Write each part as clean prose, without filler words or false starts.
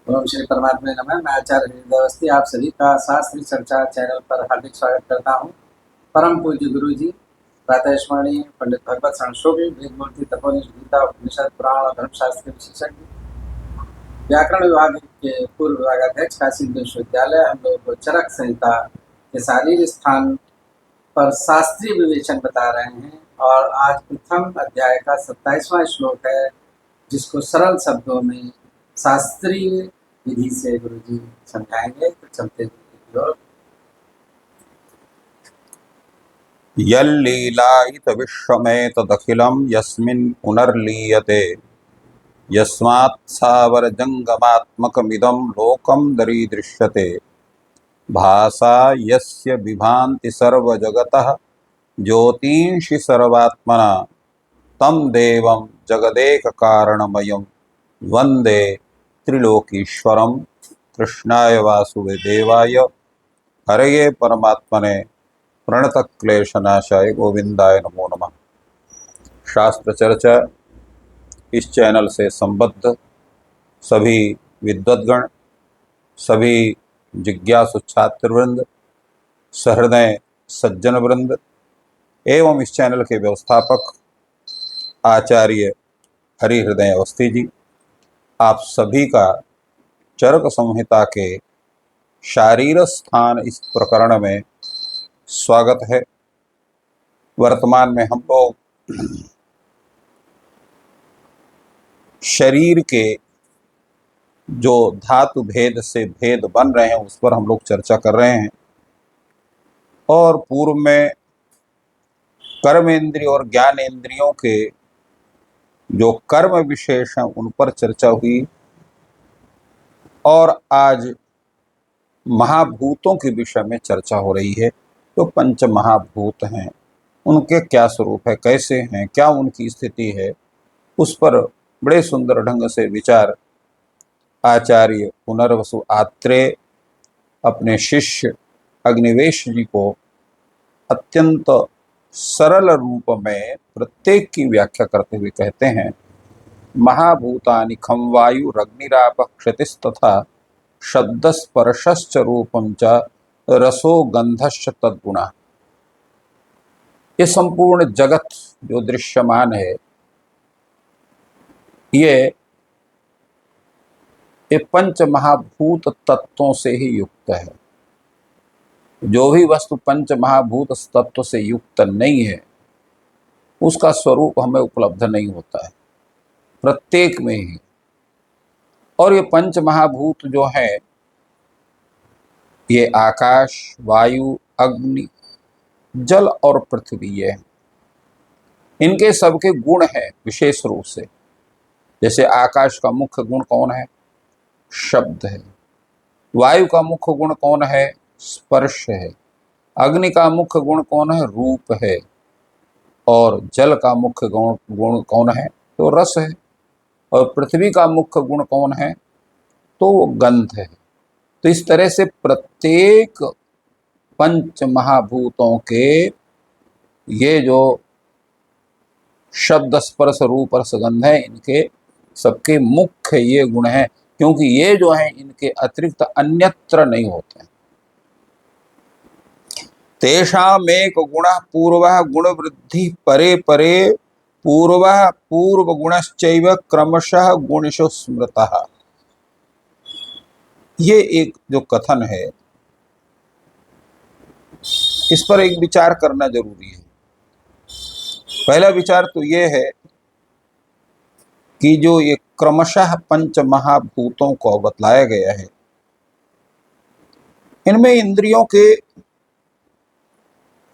ओम श्री परमात्मा नमः। मैं आचार्य हृदय अवस्थी आप सभी का शास्त्री चर्चा चैनल पर हार्दिक स्वागत करता हूँ। परम पूज्य गुरु जी प्रातः स्मरणीय पंडित भगवत शरण शोभी वेदमूर्ति तपोनिष्ठ गीता उपनिषद पुराण और धर्मशास्त्र के विशेषज्ञ व्याकरण विभाग के पूर्व विभागाध्यक्ष काशी हिंदू विश्वविद्यालय हम लोग को चरक संहिता के शारीर स्थान पर शास्त्रीय विवेचन बता रहे हैं और आज प्रथम अध्याय का 27वां श्लोक है, जिसको सरल शब्दों में शास्त्रीय विधि से गुरु जी समझाएंगे। तो चलते हैं। यल्लीलायित विश्वमेतदखिलं यस्मिन् पुनर्लीयते यस्मात् सावरजङ्गमात्मकमिदं लोकं दरीदृश्यते भासा यस्य विभान्ति सर्वजगतः ज्योतिंषि सर्वात्मना तं देवं जगदेककारणमयं वन्दे त्रिलोकीश्वरं कृष्णाय वासुदेवाय हरये परमात्मने प्रणत क्लेशनाशाय गोविंदाय नमो नमः। शास्त्र चर्चा इस चैनल से संबद्ध सभी विद्वद्गण, सभी जिज्ञासु छात्रवृंद, सहृदय सज्जन वृंद एवं इस चैनल के व्यवस्थापक आचार्य हरिहृदय अवस्थी जी, आप सभी का चरक संहिता के शारीर स्थान इस प्रकरण में स्वागत है। वर्तमान में हम लोग शरीर के जो धातु भेद से भेद बन रहे हैं उस पर हम लोग चर्चा कर रहे हैं और पूर्व में कर्मेंद्रिय और ज्ञानेंद्रियों के जो कर्म विशेष हैं उन पर चर्चा हुई और आज महाभूतों के विषय में चर्चा हो रही है। तो पंच महाभूत हैं, उनके क्या स्वरूप है, कैसे हैं, क्या उनकी स्थिति है, उस पर बड़े सुंदर ढंग से विचार आचार्य पुनर्वसु आत्रेय अपने शिष्य अग्निवेश जी को अत्यंत सरल रूप में प्रत्येक की व्याख्या करते हुए कहते हैं, महाभूतानि खम वायुरग्निराप क्षतिस्तथा शब्दस्पर्शश्च रूपं च रसो गंधश्च तद्गुणा। ये संपूर्ण जगत जो दृश्यमान है ये पंच महाभूत तत्वों से ही युक्त है। जो भी वस्तु पंच महाभूत तत्व से युक्त नहीं है उसका स्वरूप हमें उपलब्ध नहीं होता है, प्रत्येक में ही। और ये पंच महाभूत जो है ये आकाश, वायु, अग्नि, जल और पृथ्वी है। इनके सबके गुण है विशेष रूप से। जैसे आकाश का मुख्य गुण कौन है? शब्द है। वायु का मुख्य गुण कौन है? स्पर्श है। अग्नि का मुख्य गुण कौन है? रूप है। और जल का मुख्य गुण कौन है? तो रस है। और पृथ्वी का मुख्य गुण कौन है? तो गंध है। तो इस तरह से प्रत्येक पंच महाभूतों के ये जो शब्द स्पर्श रूप और सुगंध है, इनके सबके मुख्य ये गुण हैं, क्योंकि ये जो हैं इनके अतिरिक्त अन्यत्र नहीं होते हैं। तेषामेक गुणः पूर्वः गुण वृद्धि परे परे पूर्वः पूर्व गुणश्चैव क्रमशः गुणेषु स्मृतः। ये एक जो कथन है इस पर एक विचार करना जरूरी है। पहला विचार तो ये है कि जो ये क्रमशः पंच महाभूतों को बतलाया गया है, इनमें इंद्रियों के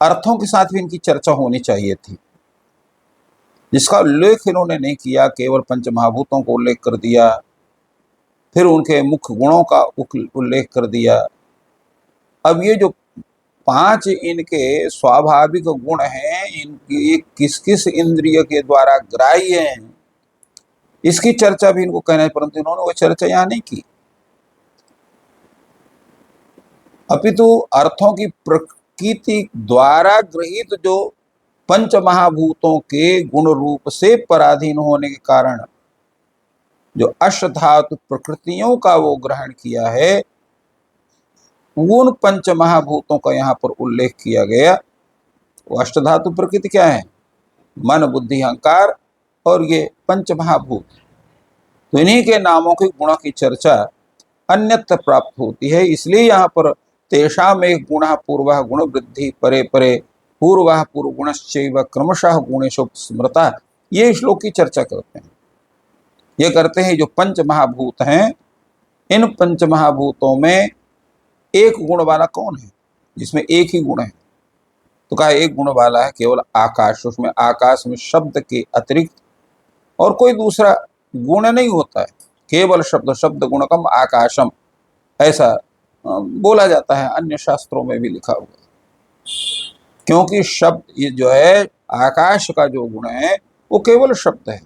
अर्थों के साथ भी इनकी चर्चा होनी चाहिए थी, जिसका उल्लेख इन्होंने नहीं किया। केवल पंच महाभूतों को उल्लेख कर दिया, फिर उनके मुख्य गुणों का उल्लेख कर दिया। अब ये जो पांच इनके स्वाभाविक गुण हैं, इनकी किस किस इंद्रिय के द्वारा ग्राह्य हैं, इसकी चर्चा भी इनको कहना है, परंतु इन्होंने वो चर्चा यहाँ नहीं की। अपितु अर्थों की प्रकृति द्वारा गृहीत जो पंच महाभूतों के गुण रूप से पराधीन होने के कारण जो अष्टधातु प्रकृतियों का वो ग्रहण किया है, उन पंच महाभूतों का यहाँ पर उल्लेख किया गया। वो अष्टधातु प्रकृति क्या है? मन, बुद्धि, अहंकार और ये पंच महाभूत। तो इन्हीं के नामों के गुणों की चर्चा अन्यत्र प्राप्त होती है। इसलिए यहाँ पर तेषाम एक गुण पूर्व गुण वृद्धि परे परे पूर्व पूर्व गुणश्चैव क्रमशः गुणेषु स्मृता, ये श्लोक की चर्चा करते हैं। ये करते हैं जो पंच महाभूत हैं, इन पंच महाभूतों में एक गुण वाला कौन है, जिसमें एक ही गुण है? तो कहा एक गुण वाला है केवल आकाश। उसमें आकाश में शब्द के अतिरिक्त और कोई दूसरा गुण नहीं होता है, केवल शब्द। शब्द गुणकम आकाशम, ऐसा बोला जाता है, अन्य शास्त्रों में भी लिखा हुआ है। क्योंकि शब्द ये जो है आकाश का जो गुण है वो केवल शब्द है,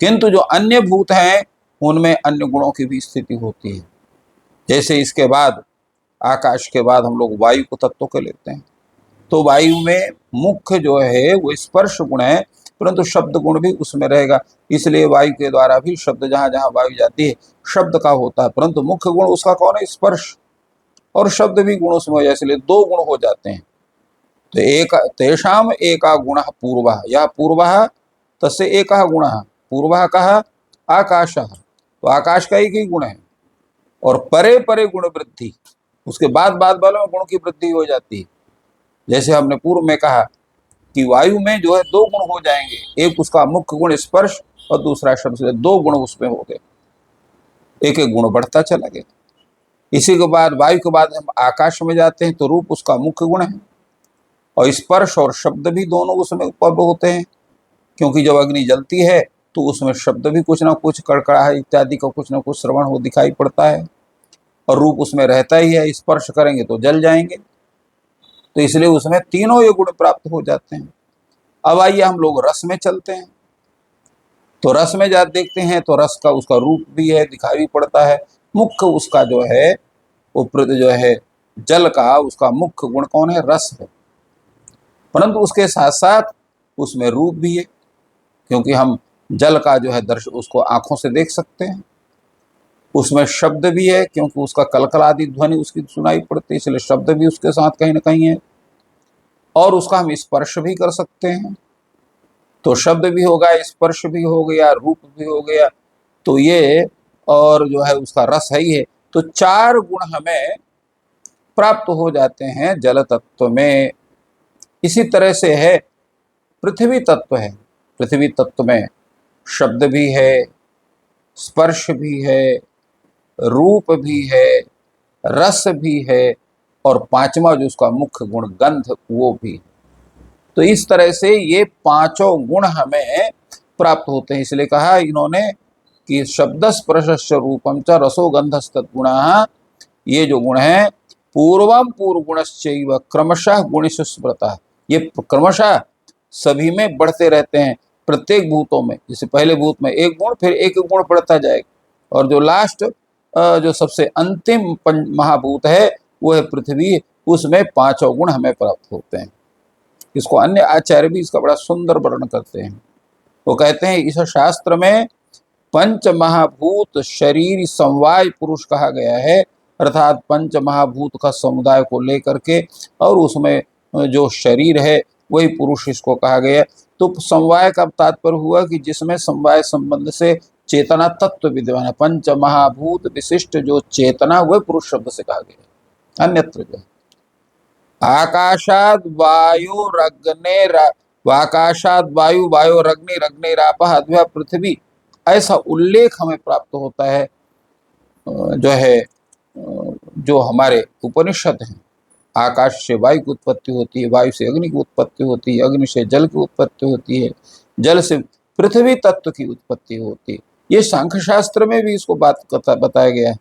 किंतु जो अन्य भूत हैं उनमें अन्य गुणों की भी स्थिति होती है। जैसे इसके बाद आकाश के बाद हम लोग वायु को तत्व को लेते हैं, तो वायु में मुख्य जो है वो स्पर्श गुण है, परंतु शब्द गुण भी उसमें रहेगा। इसलिए वायु के द्वारा भी शब्द जहाँ जहाँ वायु जाती है शब्द का होता है, परंतु मुख्य गुण उसका कौन है? स्पर्श। और शब्द भी गुण उसमें हो जाए, इसलिए दो गुण हो जाते हैं। तो एक तेषाम एका गुण पूर्व, यह पूर्व तस्य एक गुण, पूर्व कहा आकाश, तो आकाश का एक ही गुण है। और परे परे गुण वृद्धि, उसके बाद वालों में गुण की वृद्धि हो जाती है। जैसे हमने पूर्व में कहा कि वायु में जो है दो गुण हो जाएंगे, एक उसका मुख्य गुण स्पर्श और दूसरा शब्द से, दो गुण उसमें हो गए, एक एक गुण बढ़ता चला गया। इसी के बाद वायु के बाद हम आकाश में जाते हैं, तो रूप उसका मुख्य गुण है और स्पर्श और शब्द भी दोनों उसमें उपलब्ध होते हैं। क्योंकि जब अग्नि जलती है तो उसमें शब्द भी कुछ ना कुछ, कड़कड़ाहट इत्यादि का कुछ ना कुछ श्रवण हो दिखाई पड़ता है, और रूप उसमें रहता ही है। स्पर्श करेंगे तो जल जाएंगे, तो इसलिए उसमें तीनों ये गुण प्राप्त हो जाते हैं। अब आइए हम लोग रस में चलते हैं, तो रस में जा देखते हैं तो रस का उसका रूप भी है, दिखाई भी पड़ता है। मुख्य उसका जो है वो जो है जल का उसका मुख्य गुण कौन है? रस है। परंतु उसके साथ साथ उसमें रूप भी है, क्योंकि हम जल का जो है दर्शन उसको आंखों से देख सकते हैं। उसमें शब्द भी है, क्योंकि उसका कलकल आदि ध्वनि उसकी सुनाई पड़ती है, इसलिए शब्द भी उसके साथ कहीं ना कहीं है। और उसका हम स्पर्श भी कर सकते हैं, तो शब्द भी हो गया, स्पर्श भी हो गया, रूप भी हो गया, तो ये और जो है उसका रस है ही है। तो चार गुण हमें प्राप्त हो जाते हैं जल तत्व में। इसी तरह से है पृथ्वी तत्व है। पृथ्वी तत्व में शब्द भी है, स्पर्श भी है, रूप भी है, रस भी है, और पांचवा जो उसका मुख्य गुण गंध वो भी। तो इस तरह से ये पांचों गुण हमें प्राप्त होते हैं। इसलिए कहा इन्होंने कि शब्द स्पर्श रूपम च रसो गंधस्तद्गुणः, ये जो गुण है पूर्वम पूर्व गुणश्चैव क्रमशः गुणेषु स्मृतः, ये क्रमशः सभी में बढ़ते रहते हैं, प्रत्येक भूतों में। जैसे पहले भूत में एक गुण, फिर एक गुण बढ़ता जाएगा, और जो लास्ट जो सबसे अंतिम महाभूत है वो है पृथ्वी, उसमें पांचों गुण हमें प्राप्त होते हैं। इसको अन्य आचार्य भी इसका बड़ा सुंदर वर्णन करते हैं। वो कहते हैं इस शास्त्र में पंच महाभूत शरीर समवाय पुरुष कहा गया है, अर्थात पंच महाभूत का समुदाय को लेकर के, और उसमें जो शरीर है वही पुरुष इसको कहा गया। तो समवाय का तात्पर्य हुआ कि जिसमें समवाय संबंध से चेतना तत्व विद्यमान है। पंच महाभूत विशिष्ट जो चेतना वह पुरुष शब्द से कहा गया। अन्यत्र जो आकाशाद वायु रग्ने आकाशाद वायु वायु रग्नि रग्निरापः अद्भ्या पृथ्वी, ऐसा उल्लेख हमें प्राप्त होता है जो है जो हमारे उपनिषद हैं। आकाश से वायु की उत्पत्ति होती है, वायु से अग्नि की उत्पत्ति होती है, अग्नि से जल की उत्पत्ति होती है, जल से पृथ्वी तत्व की उत्पत्ति होती है। ये सांख्य शास्त्र में भी इसको बताया गया है।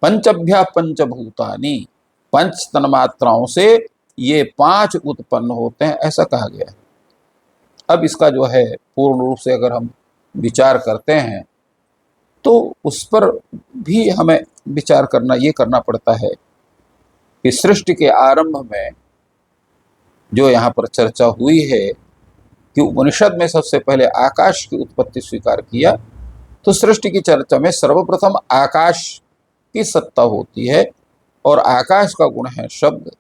पंचभ्या पंचभूतानि, पंच तन्मात्राओं से ये पांच उत्पन्न होते हैं, ऐसा कहा गया है। अब इसका जो है पूर्ण रूप से अगर हम विचार करते हैं तो उस पर भी हमें विचार करना ये करना पड़ता है कि सृष्टि के आरंभ में जो यहाँ पर चर्चा हुई है कि उपनिषद में सबसे पहले आकाश की उत्पत्ति स्वीकार किया, तो सृष्टि की चर्चा में सर्वप्रथम आकाश की सत्ता होती है और आकाश का गुण है शब्द,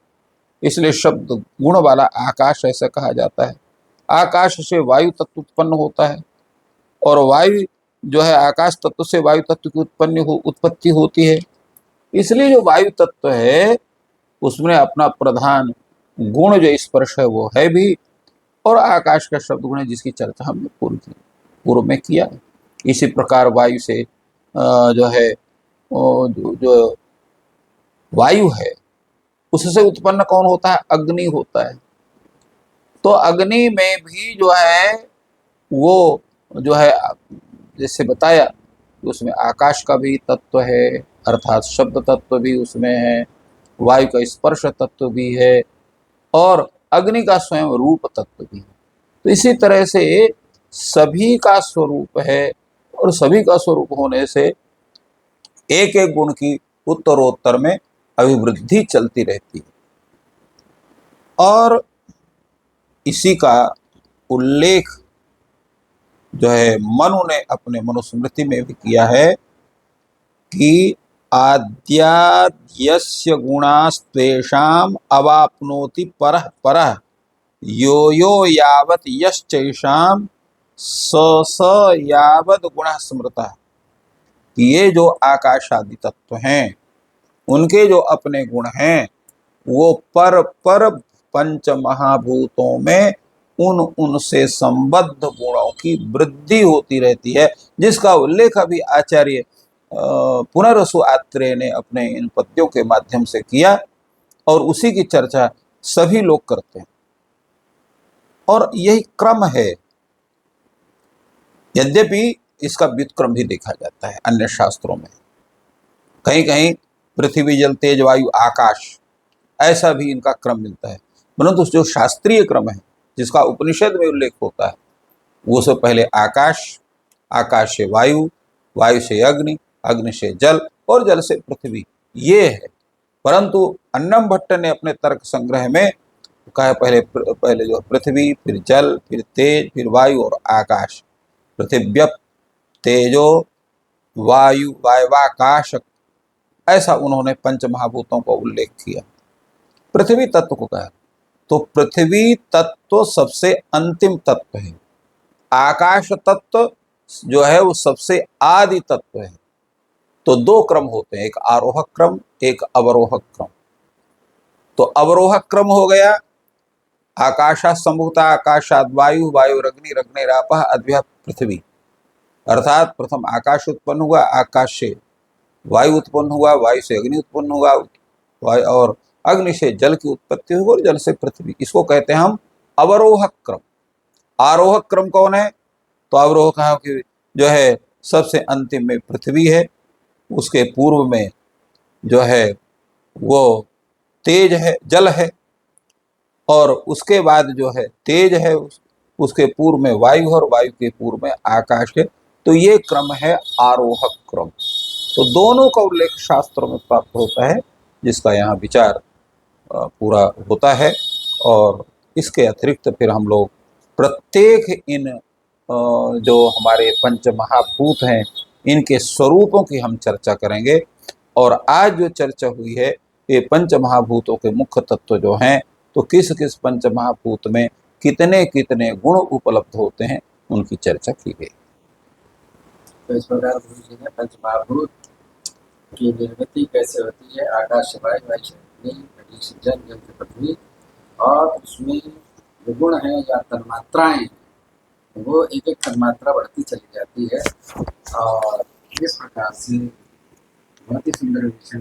इसलिए शब्द गुण वाला आकाश ऐसा कहा जाता है। आकाश से वायु तत्व उत्पन्न होता है और वायु जो है आकाश तत्व से वायु तत्व की उत्पत्ति होती है। इसलिए जो वायु तत्व है उसमें अपना प्रधान गुण जो स्पर्श है वो है भी, और आकाश का शब्द गुण है जिसकी चर्चा हमने पूर्व में किया। इसी प्रकार वायु से जो है जो वायु है उससे उत्पन्न कौन होता है? अग्नि होता है। तो अग्नि में भी जो है वो जो है जैसे बताया उसमें आकाश का भी तत्व है, अर्थात शब्द तत्व भी उसमें है, वायु का स्पर्श तत्व भी है और अग्नि का स्वयं रूप तत्व भी है। तो इसी तरह से सभी का स्वरूप है और सभी का स्वरूप होने से एक एक गुण की उत्तरोत्तर में अभिवृद्धि चलती रहती है। और इसी का उल्लेख जो है मनु ने अपने मनुस्मृति में भी किया है कि आद्याद्यस्य गुणास्त्वेषाम् अवाप्नोति परः परः यो यो यावत् यश्चैषाम् स स यावत् गुणः स्मृतः। ये जो आकाश आदि तत्व हैं उनके जो अपने गुण हैं वो पर पर पंच महाभूतों में उनसे संबद्ध गुणों की वृद्धि होती रहती है, जिसका उल्लेख अभी आचार्य पुनरसु आत्रेय ने अपने इन पद्यों के माध्यम से किया और उसी की चर्चा सभी लोग करते हैं। और यही क्रम है, यद्यपि इसका व्युत्क्रम भी देखा जाता है अन्य शास्त्रों में। कहीं कहीं पृथ्वी जल तेज वायु आकाश ऐसा भी इनका क्रम मिलता है, परंतु जो शास्त्रीय क्रम है जिसका उपनिषद में उल्लेख होता है वो से पहले आकाश, आकाश से वायु, वायु से अग्नि, अग्नि से जल और जल से पृथ्वी, ये है। परंतु अन्नम भट्ट ने अपने तर्क संग्रह में कहा पहले जो पृथ्वी, फिर जल, फिर तेज, फिर वायु और आकाश। पृथिव्यप तेजो वायु वायवाकाश, ऐसा उन्होंने पंच महाभूतों का उल्लेख किया। पृथ्वी तत्व को कहा तो पृथ्वी तत्व सबसे अंतिम तत्व है, आकाश तत्व जो है वो सबसे आदि तत्व है। तो दो क्रम होते हैं, एक आरोहक क्रम, एक अवरोहक क्रम। तो अवरोहक क्रम हो गया आकाशात् संभूता आकाशात् वायु, वायुरग्नि, रग्निरापः, अद्भ्यः पृथ्वी। अर्थात प्रथम आकाश उत्पन्न हुआ, आकाश से वायु उत्पन्न हुआ, वायु से अग्नि उत्पन्न हुआ, वायु और अग्नि से जल की उत्पत्ति हुई और जल से पृथ्वी। इसको कहते हैं हम अवरोहक क्रम। आरोहक क्रम कौन है? तो अवरोहक कि जो है सबसे अंतिम में पृथ्वी है, उसके पूर्व में जो है वो तेज है, जल है, और उसके बाद जो है तेज है, उसके पूर्व में वायु और वायु के पूर्व में आकाश है। तो ये क्रम है आरोहक क्रम। तो दोनों का उल्लेख शास्त्रों में प्राप्त होता है, जिसका यहाँ विचार पूरा होता है। और इसके अतिरिक्त फिर हम लोग प्रत्येक इन जो हमारे पंच महाभूत हैं इनके स्वरूपों की हम चर्चा करेंगे। और आज जो चर्चा हुई है ये पंच महाभूतों के मुख्य तत्व जो हैं, तो किस किस पंच महाभूत में कितने कितने गुण उपलब्ध होते हैं उनकी चर्चा की गई। तो इस प्रकार गुरु जी ने पंच महाभूत की निर्मिति कैसे होती है, आकाश से वायु, वायु से अग्नि, अग्नि से जल, जल से पृथ्वी, और उसमें जो गुण है या तन्मात्राएं वो एक एक तन्मात्रा बढ़ती चली जाती है। और इस प्रकार से बहुत ही सुंदर विषय